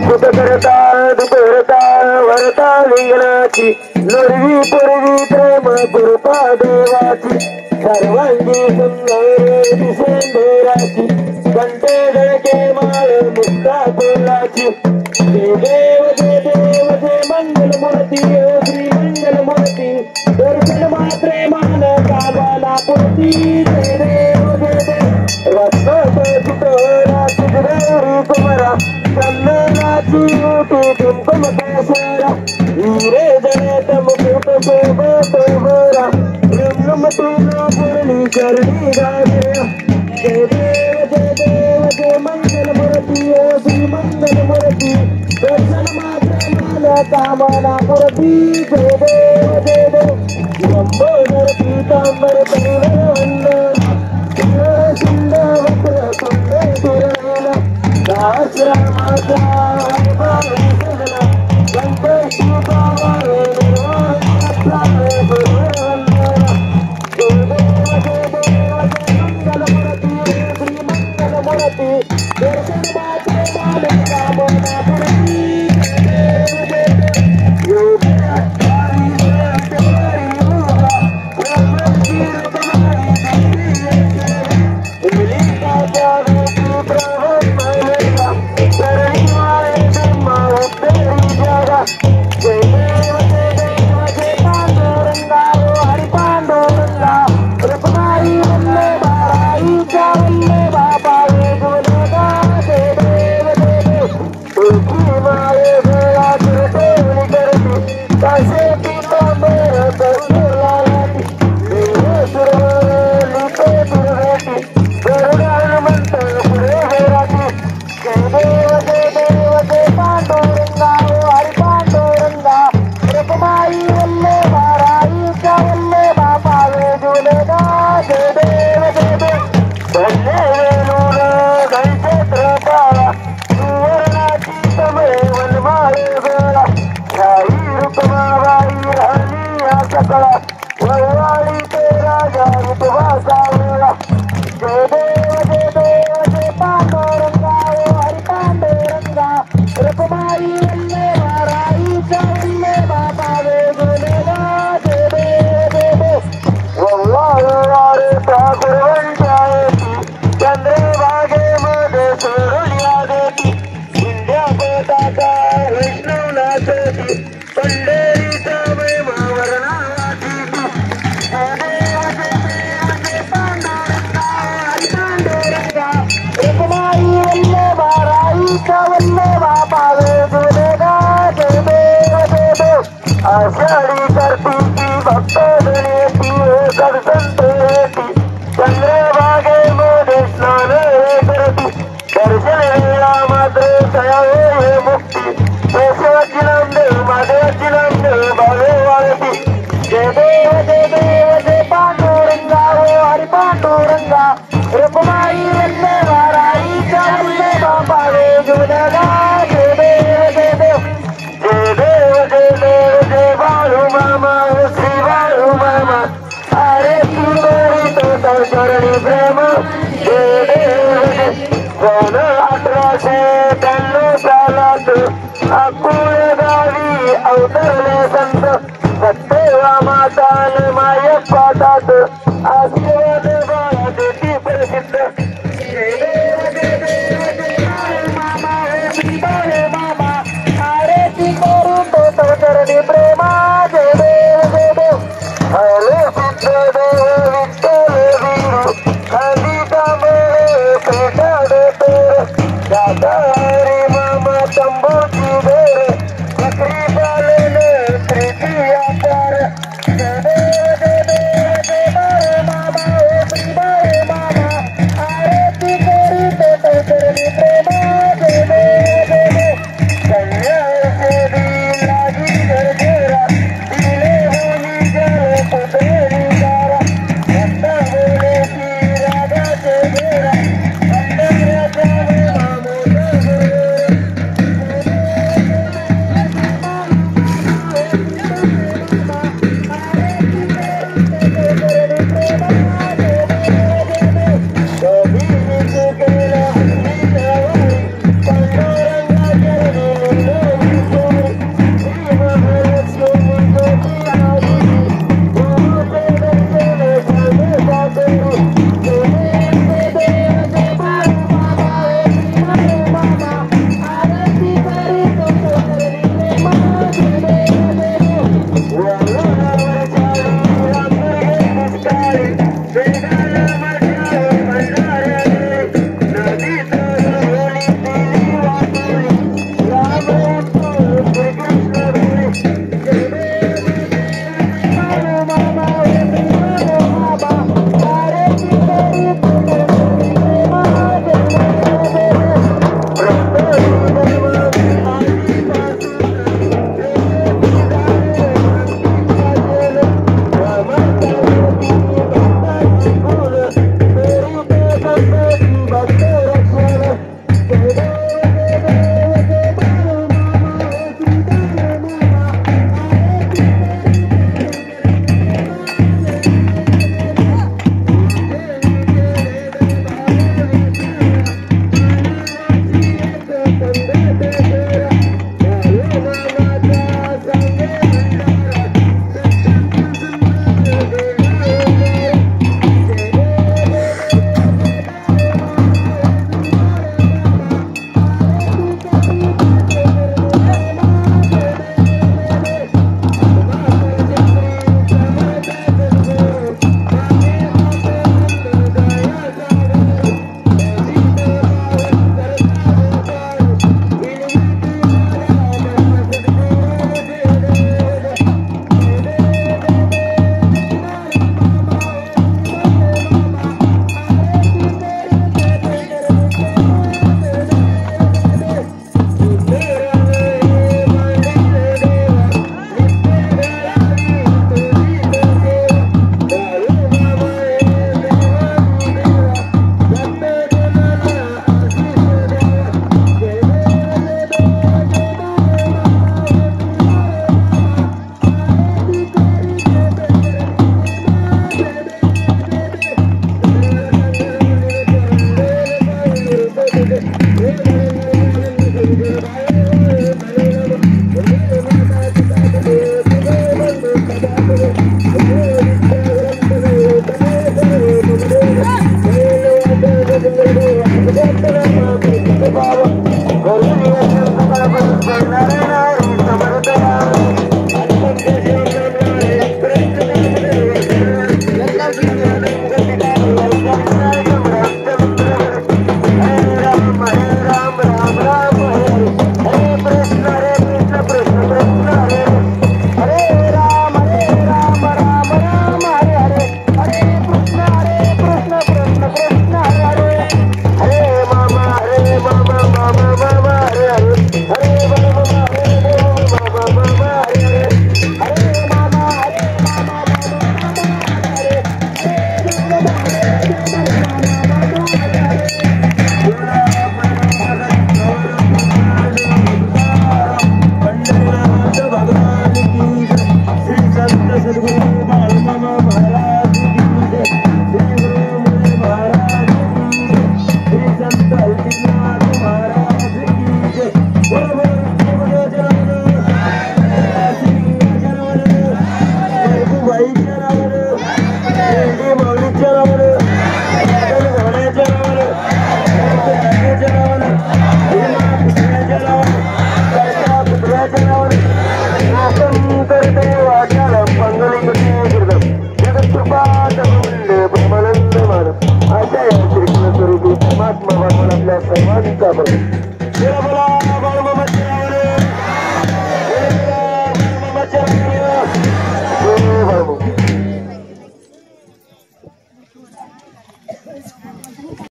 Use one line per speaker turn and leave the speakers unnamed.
सुख करता दुखरता वरता लिंगनाची लोरवी पुरवी प्रेम कृपा देवाची सर्वांगी सुंदर दिसेंदराची कंटे धडके माळ मुक्ता फुलाची जय देव जय मंगल मूर्ती श्री मंगल मूर्ती दर्शन मात्रे मान कामाला पूर्ती जय देव रत्न सुतरा सुगौरी कुमारा चंदनाची मोठी कुंकुम केसरा हिरे जळत मुकुट शोभत भरा ब्रह्मतीला पूर्णी करणी गाजे जय देव जय मंगल मूर्ती श्री मंगल मूर्ती दर्शन मात्र मान कामना मूर्ती जय देव लंबोदर पीतांबर परिवर वंदना सुंदर सुंदर सुरेला दासरामाचा हरिभावी सगळा गणपती बाबा निर्वाणाचा परिवर वंदना जय देव मंगल मूर्ती श्री मंगल मूर्ती दर्शन मात्र मान कामना मूर्ती आषाढी कार्तिकी भक्त गणेशी करसंत चंद्रभागे मध्ये स्नान करती दर्शन वेळा मात्र तयावे मुक्ती केशवाची नामदेव महादेवाची नामदेव भावे वाळती जय देव जय पांडुरंगा हरी पांडुरंगा रुक्माई वंदे वाराईच्या वंदे बाबावे जुलगा जय देव जय बाळू मामा श्री बाळू मामा अरे तू तो चरणी प्रेम जय देव 1893 सालात अकोले गावी अवतरले संत सत्तेवा मातान मायप्पा तात आशीर्वाद बाळा देती प्रसिद्ध जय देव मामा श्री बाळू मामा अरे तू चरणी प्रेमा जय देव हरे सिद्ध देव विठ्ठल वीरू खाली कांबळे पेटाडे पेर दादा हरी मामा तंबूची बेर बकरी पालन प्रीती व्यापार जय देव मामा श्री बाळे मामा अरे तू चरणी प्रेमा जय देव कन्या आपल्या सर्वांचा बघ